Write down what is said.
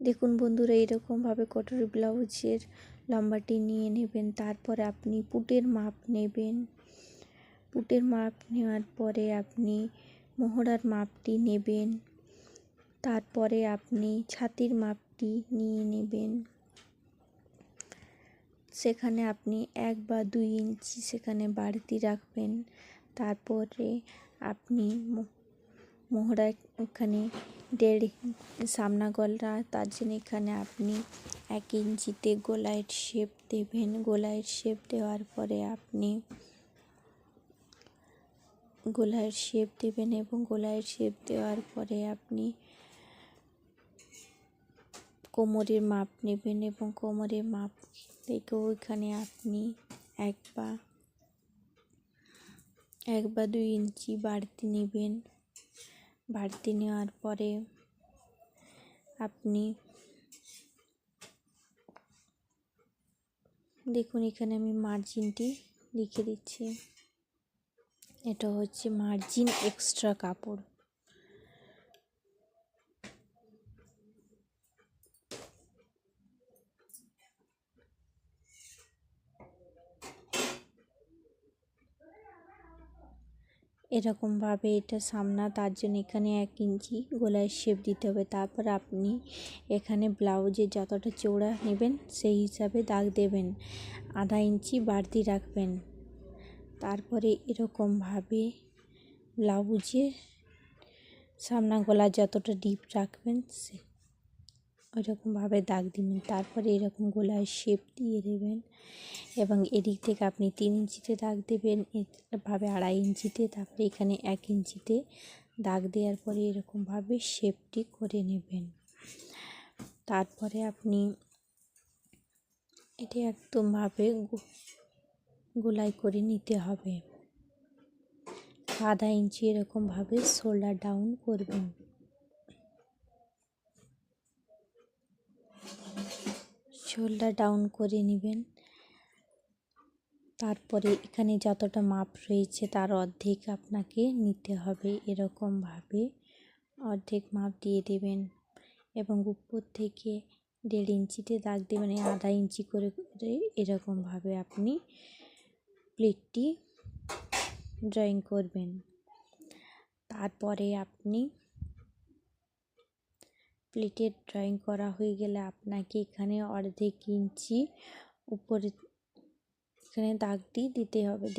দেখুন বন্ধুরা, এরকমভাবে কটরি ব্লাউজের লম্বাটি নিয়ে নেবেন। তারপরে আপনি পুটের মাপ নেবেন। পুটের মাপ নেওয়ার পরে আপনি মহড়ার মাপটি নেবেন। তারপরে আপনি ছাতির মাপটি নিয়ে নেবেন। সেখানে আপনি 1 বা 2 ইঞ্চি সেখানে বাড়তি রাখবেন। তারপরে আপনি মহড়া এখানে 1.5 সামনা গলা, তার জন্য এখানে আপনি 1 ইঞ্চিতে গোলাইয়ের শেপ দেবেন। গোলাইয়ের শেপ দেওয়ার পরে আপনি গোলাইয়ের শেপ দেবেন এবং গোলাইয়ের শেপ দেওয়ার পরে আপনি কোমরের মাপ নেবেন এবং কোমরের মাপ থেকে ওইখানে আপনি 1 বা 2 ইঞ্চি বাড়তি নেবেন। বাড়তি নেওয়ার পরে আপনি দেখুন, এখানে আমি মার্জিনটি লিখে দিচ্ছি। এটা হচ্ছে মার্জিন এক্সট্রা কাপড়। এরকমভাবে এটা সামনা, তার জন্য এখানে 1 ইঞ্চি গলায় শেপ দিতে হবে। তারপর আপনি এখানে ব্লাউজের যতটা চওড়া নেবেন সেই হিসাবে দাগ দেবেন। আধা ইঞ্চি বাড়তি রাখবেন। তারপরে এরকমভাবে ব্লাউজের সামনা গলা যতটা ডিপ রাখবেন ওইরকমভাবে দাগ দিবেন। তারপরে এরকম গলায় শেপ দিয়ে দেবেন এবং এদিক থেকে আপনি 3 ইঞ্চিতে দাগ দেবেন, এভাবে 2.5 ইঞ্চিতে, তারপরে এখানে 1 ইঞ্চিতে দাগ দেওয়ার পরে এরকমভাবে শেপটি করে নেবেন। তারপরে আপনি এটি একদমভাবে গোলাই করে নিতে হবে। আধা ইঞ্চি এরকমভাবে শোল্ডার ডাউন করবেন। শোল্ডার ডাউন করে নেবেন। তারপরে এখানে যতটা মাপ রয়েছে তার অর্ধেক আপনাকে নিতে হবে। এরকমভাবে অর্ধেক মাপ দিয়ে দেবেন এবং উপর থেকে 1.5 ইঞ্চিতে দাগ দেবেন। আধা ইঞ্চি করে এরকমভাবে আপনি প্লেটটি ড্রয়িং করবেন। তারপরে আপনি প্লেটের ড্রয়িং করা হয়ে গেলে আপনাকে এখানে অর্ধেক ইঞ্চি উপরে এখানে দাগটি দিতে হবে।